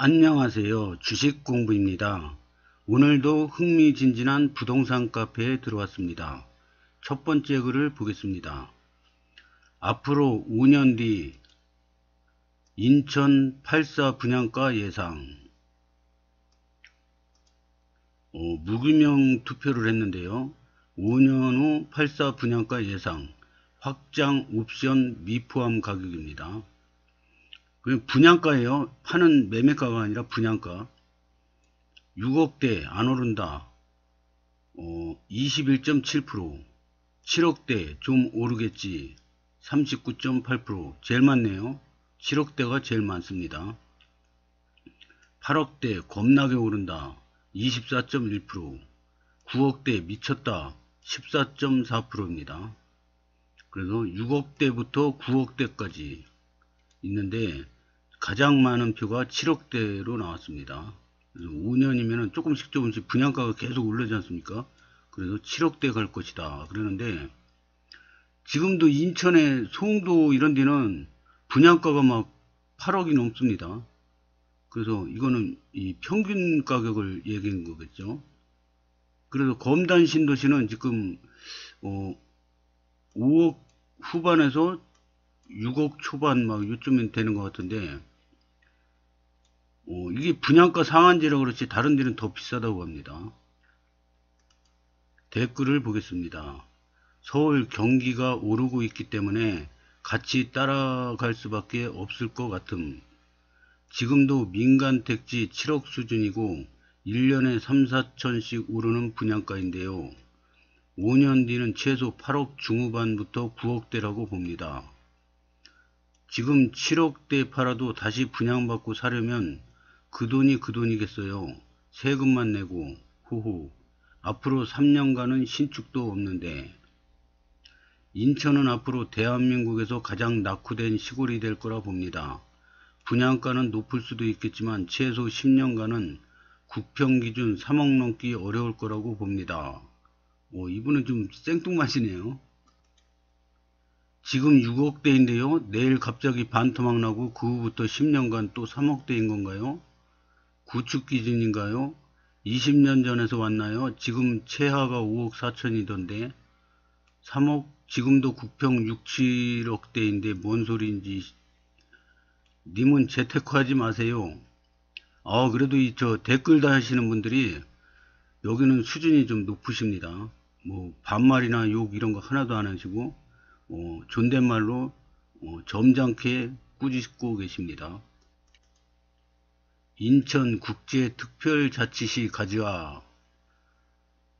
안녕하세요. 주식공부입니다. 오늘도 흥미진진한 부동산 카페에 들어왔습니다. 첫 번째 글을 보겠습니다. 앞으로 5년 뒤 인천 84 분양가 예상. 무기명 투표를 했는데요. 5년 후 84 분양가 예상. 확장 옵션 미포함 가격입니다. 분양가예요. 파는 매매가가 아니라 분양가. 6억대 안 오른다. 21.7%. 7억대 좀 오르겠지. 39.8%. 제일 많네요. 7억대가 제일 많습니다. 8억대 겁나게 오른다. 24.1%. 9억대 미쳤다. 14.4%입니다. 그래서 6억대부터 9억대까지 있는데 가장 많은 표가 7억대로 나왔습니다. 그래서 5년이면 조금씩 분양가가 계속 오르지 않습니까? 그래서 7억대 갈 것이다 그러는데, 지금도 인천의 송도 이런 데는 분양가가 막 8억이 넘습니다. 그래서 이거는 이 평균 가격을 얘기한 거겠죠. 그래서 검단 신도시는 지금 5억 후반에서 6억 초반 막 요쯤엔 되는 것 같은데, 이게 분양가 상한제라 그렇지 다른 데는 더 비싸다고 합니다. 댓글을 보겠습니다. 서울 경기가 오르고 있기 때문에 같이 따라갈 수밖에 없을 것 같음. 지금도 민간 택지 7억 수준이고 1년에 3, 4천씩 오르는 분양가인데요. 5년 뒤는 최소 8억 중후반부터 9억대라고 봅니다. 지금 7억대 팔아도 다시 분양받고 사려면 그 돈이겠어요. 세금만 내고. 호호. 앞으로 3년간은 신축도 없는데. 인천은 앞으로 대한민국에서 가장 낙후된 시골이 될 거라 봅니다. 분양가는 높을 수도 있겠지만 최소 10년간은 국평기준 3억 넘기 어려울 거라고 봅니다. 이분은 좀 생뚱맞으네요. 지금 6억대인데요. 내일 갑자기 반토막 나고 그 후부터 10년간 또 3억대인 건가요? 구축 기준인가요? 20년 전에서 왔나요? 지금 최하가 5억 4천이던데 3억, 지금도 국평 6, 7억대인데 뭔 소리인지. 님은 재테크하지 마세요. 그래도 저 댓글 다 하시는 분들이 여기는 수준이 좀 높으십니다. 뭐 반말이나 욕 이런 거 하나도 안 하시고 존댓말로 점잖게 꾸짖고 계십니다. 인천국제특별자치시 가즈아.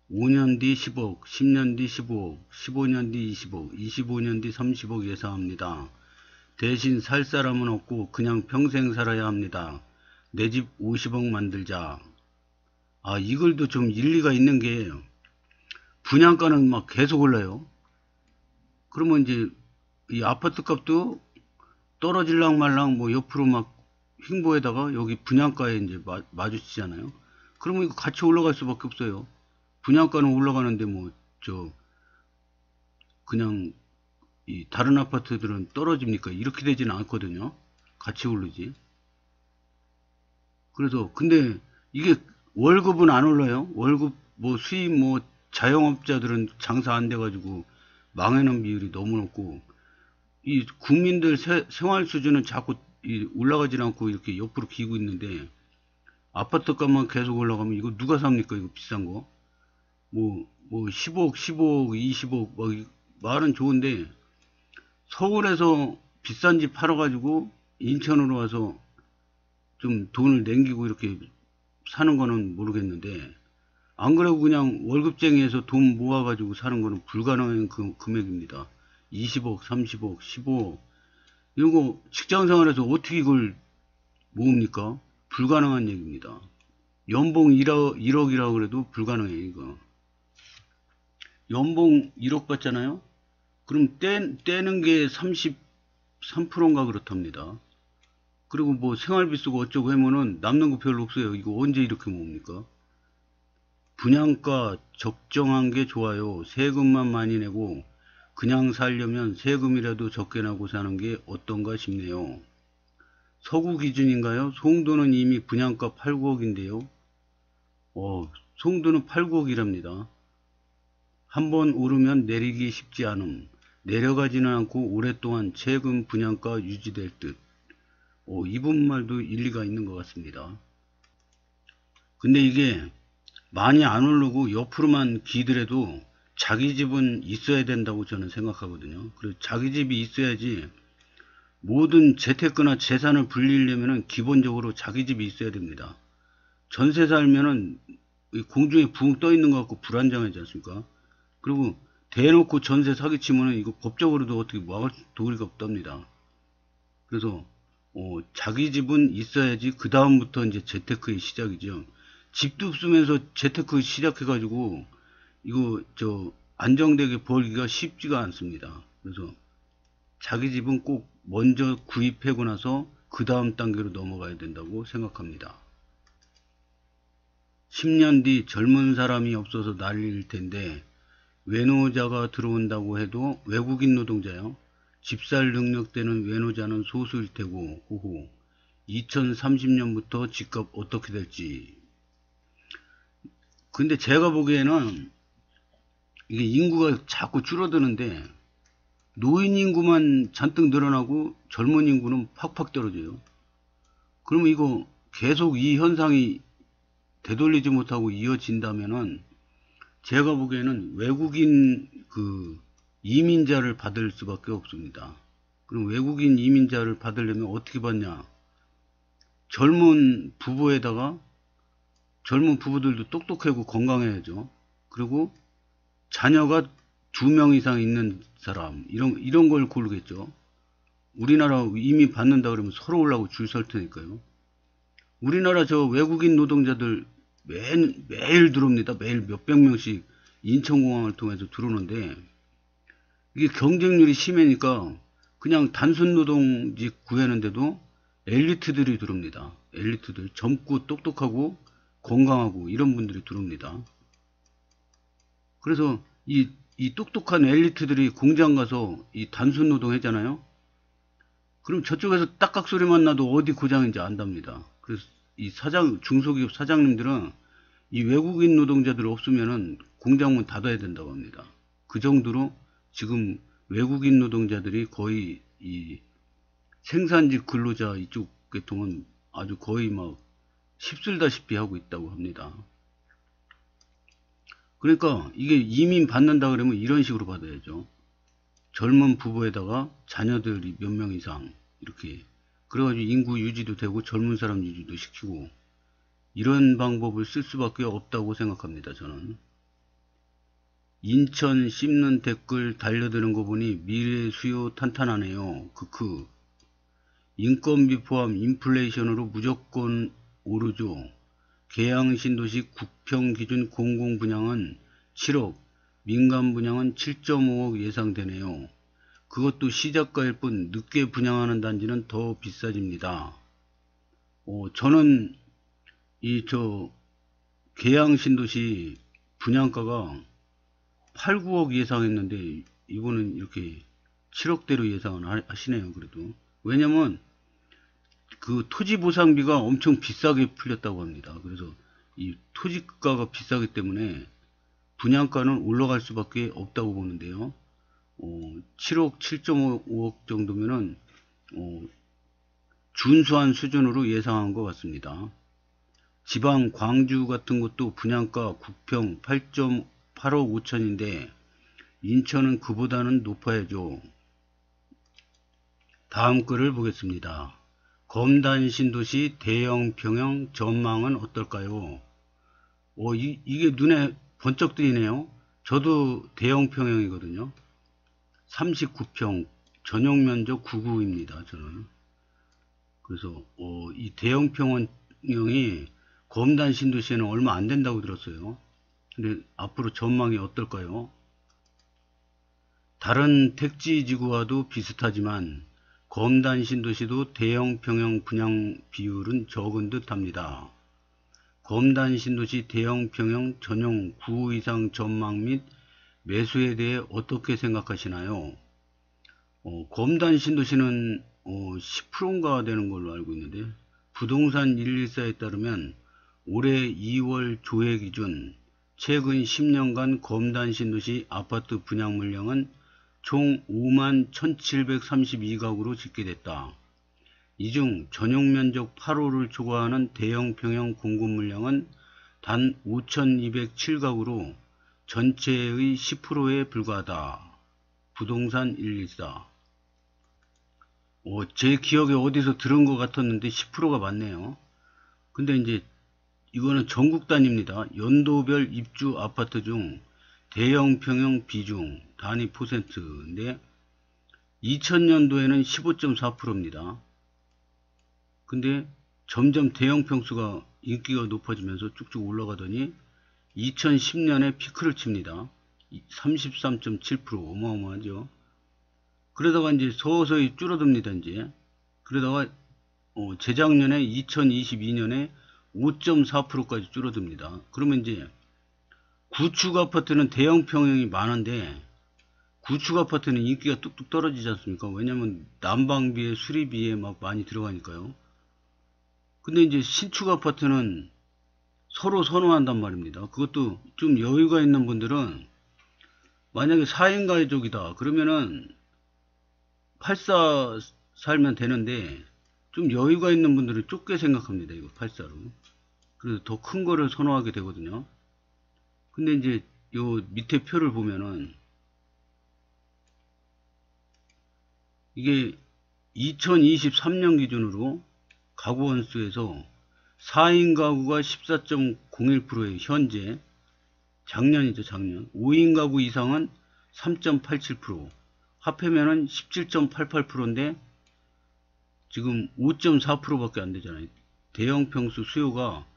5년 뒤 10억, 10년 뒤 15억, 15년 뒤 20억, 25년 뒤 30억 예상합니다. 대신 살 사람은 없고 그냥 평생 살아야 합니다. 내 집 50억 만들자. 이 글도 좀 일리가 있는 게, 분양가는 막 계속 올라요. 그러면 이제 이 아파트 값도 떨어질랑 말랑 뭐 옆으로 막 횡보에다가 여기 분양가에 이제 마주치잖아요. 그러면 이거 같이 올라갈 수밖에 없어요. 분양가는 올라가는데 그냥 이 다른 아파트들은 떨어집니까? 이렇게 되지는 않거든요. 같이 오르지. 그래서 근데 이게 월급은 안 올라요. 월급 수입 자영업자들은 장사 안 돼가지고 망하는 비율이 너무 높고, 이 국민들 생활 수준은 자꾸 올라가지 않고 이렇게 옆으로 기고 있는데, 아파트 값만 계속 올라가면 이거 누가 삽니까? 이거 비싼 거. 10억, 15억, 20억, 말은 좋은데, 서울에서 비싼 집 팔아가지고 인천으로 와서 좀 돈을 남기고 이렇게 사는 거는 모르겠는데, 안 그래도 그냥 월급쟁이에서 돈 모아가지고 사는 거는 불가능한 금액입니다. 20억, 30억, 15억. 이거 직장 생활에서 어떻게 이걸 모읍니까? 불가능한 얘기입니다. 연봉 1억이라고 그래도 불가능해요, 이거. 연봉 1억 받잖아요? 그럼 떼는 게 33%인가 그렇답니다. 그리고 생활비 쓰고 어쩌고 하면은 남는 거 별로 없어요. 이거 언제 이렇게 모읍니까? 분양가 적정한 게 좋아요. 세금만 많이 내고 그냥 살려면 세금이라도 적게 나고 사는 게 어떤가 싶네요. 서구 기준인가요? 송도는 이미 분양가 8, 9억인데요. 송도는 8, 9억이랍니다. 한번 오르면 내리기 쉽지 않음. 내려가지는 않고 오랫동안 최근 분양가 유지될 듯. 이분 말도 일리가 있는 것 같습니다. 근데 이게 많이 안 오르고 옆으로만 기더라도 자기 집은 있어야 된다고 저는 생각하거든요. 그래서 자기 집이 있어야지. 모든 재테크나 재산을 불리려면은 기본적으로 자기 집이 있어야 됩니다. 전세 살면은 공중에 붕 떠 있는 것 같고 불안정하지 않습니까? 그리고 대놓고 전세 사기치면은 이거 법적으로도 어떻게 막을 도리가 없답니다. 그래서 자기 집은 있어야지 그 다음부터 이제 재테크의 시작이죠. 집도 없으면서 재테크 시작해가지고 이거 안정되게 벌기가 쉽지가 않습니다. 그래서 자기 집은 꼭 먼저 구입하고 나서 그 다음 단계로 넘어가야 된다고 생각합니다. 10년 뒤 젊은 사람이 없어서 난리일 텐데 외노자가 들어온다고 해도 외국인 노동자요. 집살 능력 되는 외노자는 소수일 테고 호호. 2030년부터 집값 어떻게 될지. 근데 제가 보기에는 이게 인구가 자꾸 줄어드는데 노인 인구만 잔뜩 늘어나고 젊은 인구는 팍팍 떨어져요. 그러면 이거 계속 이 현상이 되돌리지 못하고 이어진다면은 제가 보기에는 외국인 이민자를 받을 수밖에 없습니다. 그럼 외국인 이민자를 받으려면 어떻게 받냐? 젊은 부부에다가 젊은 부부들도 똑똑하고 건강해야죠. 그리고 자녀가 2명 이상 있는 사람 이런 걸 고르겠죠. 우리나라 이민 받는다 그러면 서로 오려고 줄 설 테니까요. 우리나라 저 외국인 노동자들 매일 들어옵니다. 매일 몇백 명씩 인천공항을 통해서 들어오는데 이게 경쟁률이 심하니까 그냥 단순 노동직 구하는데도 엘리트들이 들어옵니다. 엘리트들 젊고 똑똑하고 건강하고 이런 분들이 들어옵니다. 그래서 이 똑똑한 엘리트들이 공장 가서 이 단순 노동 하잖아요. 그럼 저쪽에서 딱각 소리만 나도 어디 고장인지 안답니다. 그래서 이 중소기업 사장님들은 이 외국인 노동자들 없으면은 공장문 닫아야 된다고 합니다. 그 정도로 지금 외국인 노동자들이 거의 이 생산직 근로자 이쪽 계통은 아주 거의 막 휩쓸다시피 하고 있다고 합니다. 그러니까 이게 이민 받는다 그러면 이런 식으로 받아야죠. 젊은 부부에다가 자녀들이 몇 명 이상 이렇게 그래가지고 인구 유지도 되고 젊은 사람 유지도 시키고 이런 방법을 쓸 수밖에 없다고 생각합니다. 저는. 인천 씹는 댓글 달려드는 거 보니 미래 수요 탄탄하네요. 크크. 인건비 포함 인플레이션으로 무조건 오르죠. 계양신도시 국평 기준 공공분양은 7억, 민간 분양은 7.5억 예상되네요. 그것도 시작가일 뿐 늦게 분양하는 단지는 더 비싸집니다. 저는 계양신도시 분양가가 8, 9억 예상했는데 이거는 이렇게 7억대로 예상을 하시네요. 그래도 왜냐면 그 토지보상비가 엄청 비싸게 풀렸다고 합니다. 그래서 이 토지가가 비싸기 때문에 분양가는 올라갈 수밖에 없다고 보는데요. 7억, 7.5억 정도면은 준수한 수준으로 예상한 것 같습니다. 지방 광주 같은 곳도 분양가 국평 8.8억 5천인데 인천은 그보다는 높아야죠. 다음 글을 보겠습니다. 검단 신도시 대형 평형 전망은 어떨까요? 이게 눈에 번쩍 뜨이네요. 저도 대형 평형이거든요. 39평 전용 면적 9구입니다. 저는. 그래서 이 대형 평형이 검단 신도시에는 얼마 안 된다고 들었어요. 근데 앞으로 전망이 어떨까요? 다른 택지지구와도 비슷하지만 검단 신도시도 대형 평형 분양 비율은 적은 듯 합니다. 검단 신도시 대형 평형 전용 9호 이상 전망 및 매수에 대해 어떻게 생각하시나요? 검단 신도시는 10%인가 되는 걸로 알고 있는데, 부동산 114에 따르면 올해 2월 조회 기준 최근 10년간 검단 신도시 아파트 분양 물량은 총 51,732가구로 집계됐다. 이 중 전용 면적 8호를 초과하는 대형 평형 공급 물량은 단 5,207가구로 전체의 10%에 불과하다. 부동산 114. 제 기억에 어디서 들은 것 같았는데 10%가 맞네요. 근데 이제 이거는 전국 단위입니다. 연도별 입주 아파트 중 대형 평형 비중 단위 퍼센트인데 2000년도에는 15.4%입니다. 근데 점점 대형 평수가 인기가 높아지면서 쭉쭉 올라가더니 2010년에 피크를 칩니다. 33.7%. 어마어마하죠. 그러다가 이제 서서히 줄어듭니다. 이제 그러다가 재작년에 2022년에 5.4%까지 줄어듭니다. 그러면 이제 구축 아파트는 대형 평형이 많은데 구축 아파트는 인기가 뚝뚝 떨어지지 않습니까? 왜냐면 난방비에 수리비에 막 많이 들어가니까요. 근데 이제 신축 아파트는 서로 선호한단 말입니다. 그것도 좀 여유가 있는 분들은 만약에 4인 가족이다 그러면은 84 살면 되는데, 좀 여유가 있는 분들은 좁게 생각합니다. 이거 84로. 그래서 더 큰 거를 선호하게 되거든요. 근데 이제 요 밑에 표를 보면은 이게 2023년 기준으로 가구 원수에서 4인 가구가 14.01%예요. 현재. 작년이죠, 작년. 5인 가구 이상은 3.87%. 합하면은 17.88%인데 지금 5.4%밖에 안 되잖아요. 대형 평수 수요가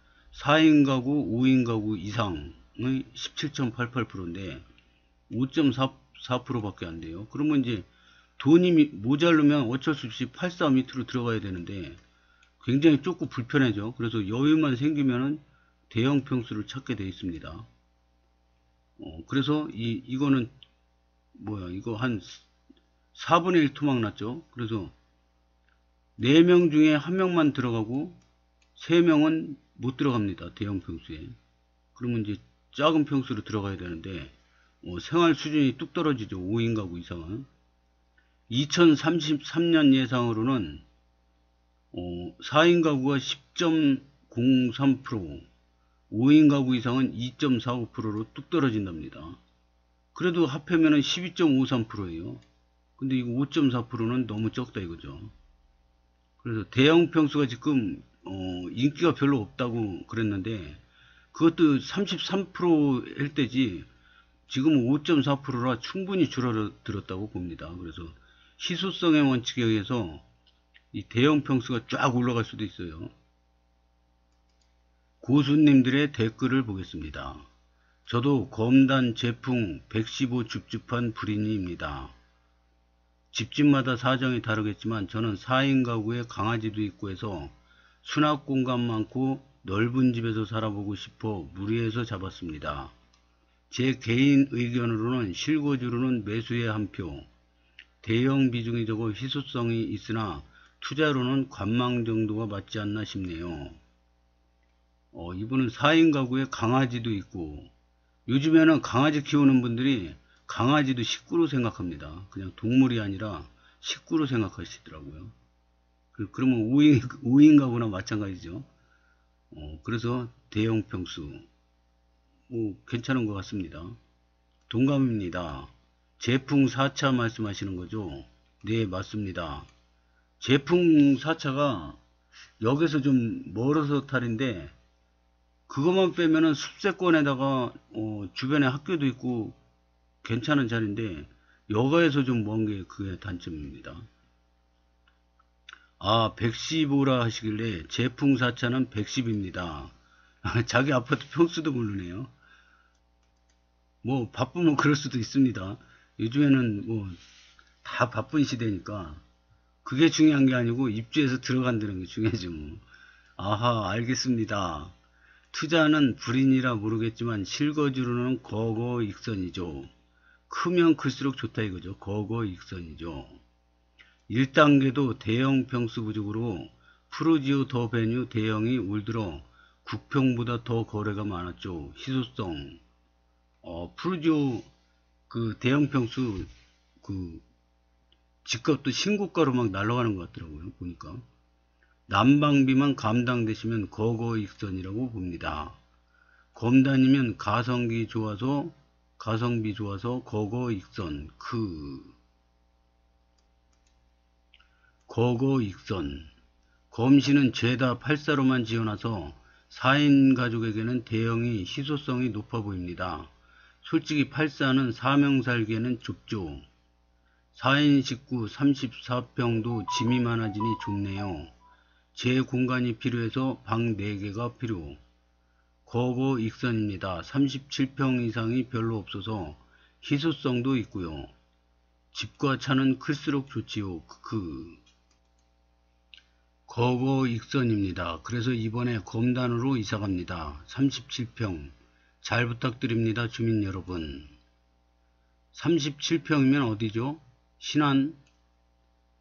4인 가구, 5인 가구 이상의 17.88%인데 5.4%밖에 안 돼요. 그러면 이제 돈이 모자르면 어쩔 수 없이 84 밑으로 들어가야 되는데 굉장히 좁고 불편하죠. 그래서 여유만 생기면은 대형 평수를 찾게 되어 있습니다. 그래서 이거는 뭐야, 이거 한 4분의 1 토막 났죠. 그래서 4명 중에 1명만 들어가고 3명은 못 들어갑니다. 대형 평수에. 그러면 이제 작은 평수로 들어가야 되는데 생활 수준이 뚝 떨어지죠. 5인 가구 이상은. 2033년 예상으로는 4인 가구가 10.03%, 5인 가구 이상은 2.45%로 뚝 떨어진답니다. 그래도 합하면은 12.53%예요. 근데 이거 5.4%는 너무 적다 이거죠. 그래서 대형 평수가 지금 인기가 별로 없다고 그랬는데 그것도 33%일 때지 지금은 5.4%라 충분히 줄어들었다고 봅니다. 그래서 희소성의 원칙에 의해서 이 대형 평수가 쫙 올라갈 수도 있어요. 고수님들의 댓글을 보겠습니다. 저도 검단 제풍 115 줍줍한 불인이입니다. 집집마다 사정이 다르겠지만 저는 4인 가구에 강아지도 있고 해서 수납 공간 많고 넓은 집에서 살아보고 싶어 무리해서 잡았습니다. 제 개인 의견으로는 실거주로는 매수에 한 표, 대형 비중이 적어 희소성이 있으나 투자로는 관망 정도가 맞지 않나 싶네요. 이분은 4인 가구에 강아지도 있고, 요즘에는 강아지 키우는 분들이 강아지도 식구로 생각합니다. 그냥 동물이 아니라 식구로 생각하시더라고요. 그러면 5인 가구나 마찬가지죠. 그래서 대형 평수 괜찮은 것 같습니다. 동감입니다. 제풍 4차 말씀하시는 거죠? 네, 맞습니다. 제풍 4차가 여기서 좀 멀어서 탈인데 그것만 빼면은 숲세권에다가 주변에 학교도 있고 괜찮은 자리인데 여가에서 좀 먼 게 그게 단점입니다. 115라 하시길래 제풍 4차는 110입니다. 자기 아파트 평수도 모르네요. 뭐 바쁘면 그럴 수도 있습니다. 요즘에는 뭐 다 바쁜 시대니까 그게 중요한 게 아니고 입주해서 들어간다는 게 중요하죠. 뭐. 아하, 알겠습니다. 투자는 불인이라 모르겠지만 실거주로는 거거익선이죠. 크면 클수록 좋다 이거죠. 거거익선이죠. 1단계도 대형 평수 부족으로 푸르지오 더 베뉴 대형이 올 들어 국평보다 더 거래가 많았죠. 희소성. 푸르지오 그 대형 평수 그 집값도 신고가로 막 날아가는 것 같더라고요. 보니까. 난방비만 감당되시면 거거익선이라고 봅니다. 검단이면 가성비 좋아서 거거익선 거거익선. 검시는 죄다 8사로만 지어놔서 4인 가족에게는 대형이 희소성이 높아 보입니다. 솔직히 8사는 4명 살기에는 좁죠. 4인 식구 34평도 짐이 많아지니 좁네요. 제 공간이 필요해서 방 4개가 필요. 거거익선입니다. 37평 이상이 별로 없어서 희소성도 있고요. 집과 차는 클수록 좋지요. 거거익선입니다. 그래서 이번에 검단으로 이사갑니다. 37평. 잘 부탁드립니다. 주민 여러분. 37평이면 어디죠? 신안.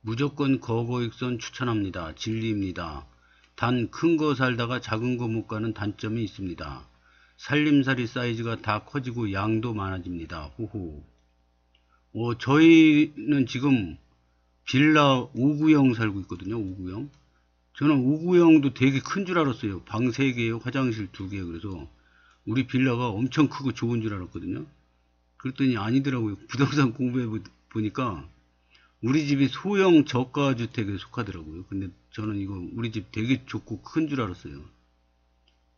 무조건 거거익선 추천합니다. 진리입니다. 단 큰 거 살다가 작은 거 못 가는 단점이 있습니다. 살림살이 사이즈가 다 커지고 양도 많아집니다. 호호. 저희는 지금 빌라 5구형 살고 있거든요. 5구형. 저는 5구형도 되게 큰 줄 알았어요. 방 3개요. 화장실 2개. 그래서 우리 빌라가 엄청 크고 좋은 줄 알았거든요. 그랬더니 아니더라고요. 부동산 공부해 보니까 우리 집이 소형 저가주택에 속하더라고요. 근데 저는 이거 우리 집 되게 좋고 큰 줄 알았어요.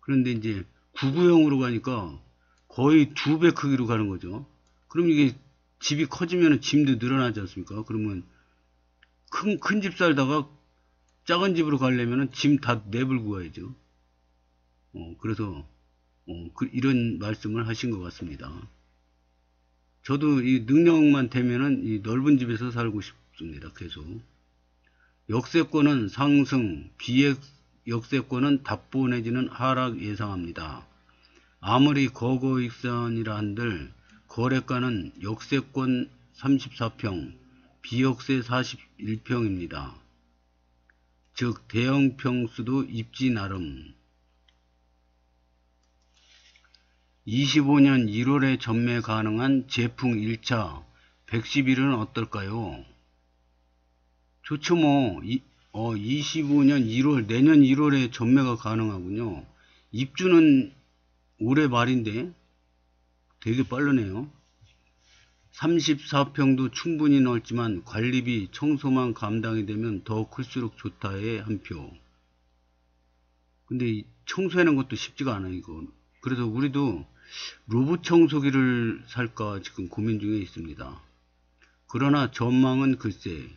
그런데 이제 9구형으로 가니까 거의 2배 크기로 가는 거죠. 그럼 이게 집이 커지면 짐도 늘어나지 않습니까? 그러면 큰 집 살다가 작은 집으로 가려면 짐 다 내불고 가야죠. 그래서 이런 말씀을 하신 것 같습니다. 저도 이 능력만 되면은 이 넓은 집에서 살고 싶습니다. 계속. 역세권은 상승, 비역세권은 답보 내지는 하락 예상합니다. 아무리 거거익선이라 한들 거래가는 역세권 34평, 비역세 41평입니다. 즉 대형 평수도 입지 나름. 25년 1월에 전매 가능한 제풍 1차 111은 어떨까요? 좋죠 뭐. 25년 1월 내년 1월에 전매가 가능하군요. 입주는 올해 말인데 되게 빠르네요. 34평도 충분히 넓지만 관리비 청소만 감당이 되면 더 클수록 좋다에 한 표. 근데 청소하는 것도 쉽지가 않아요 이거. 그래서 우리도 로봇 청소기를 살까 지금 고민 중에 있습니다. 그러나 전망은 글쎄.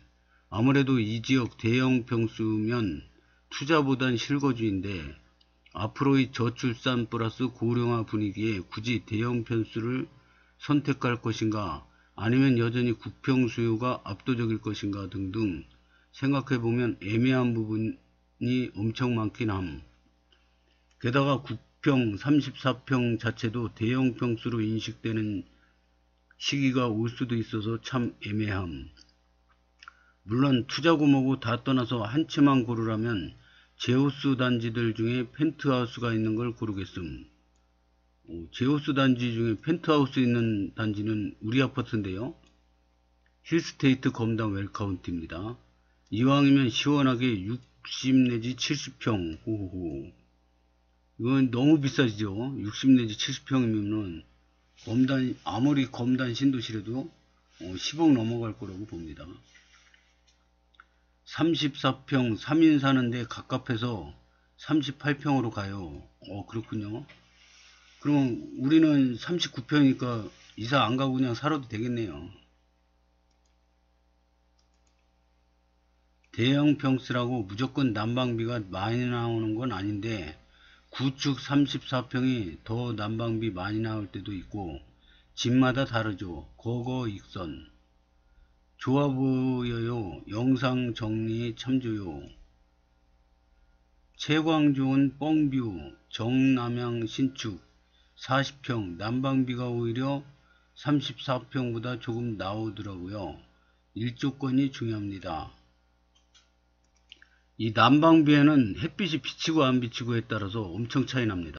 아무래도 이 지역 대형 평수면 투자보단 실거주인데 앞으로의 저출산 플러스 고령화 분위기에 굳이 대형 평수를 선택할 것인가, 아니면 여전히 국평 수요가 압도적일 것인가 등등 생각해보면 애매한 부분이 엄청 많긴 함. 게다가 국평 34평 자체도 대형 평수로 인식되는 시기가 올 수도 있어서 참 애매함. 물론 투자고 뭐고 다 떠나서 한 채만 고르라면 제호수 단지들 중에 펜트하우스가 있는 걸 고르겠음. 제호수 단지 중에 펜트하우스 있는 단지는 우리 아파트인데요. 힐스테이트 검단 웰카운티입니다. 이왕이면 시원하게 60 내지 70평. 호호호. 이건 너무 비싸지죠. 60 내지 70평이면은 아무리 검단 신도시라도 10억 넘어갈 거라고 봅니다. 34평 3인 사는데 갑갑해서 38평으로 가요. 그렇군요. 그러면 우리는 39평이니까 이사 안 가고 그냥 살아도 되겠네요. 대형 평수라고 무조건 난방비가 많이 나오는 건 아닌데 구축 34평이 더 난방비 많이 나올 때도 있고 집마다 다르죠. 거거익선. 좋아 보여요. 영상 정리 참조요. 채광 좋은 뻥뷰 정남향 신축 40평 난방비가 오히려 34평보다 조금 나오더라고요. 일조권이 중요합니다. 이 난방비에는 햇빛이 비치고 안 비치고에 따라서 엄청 차이 납니다.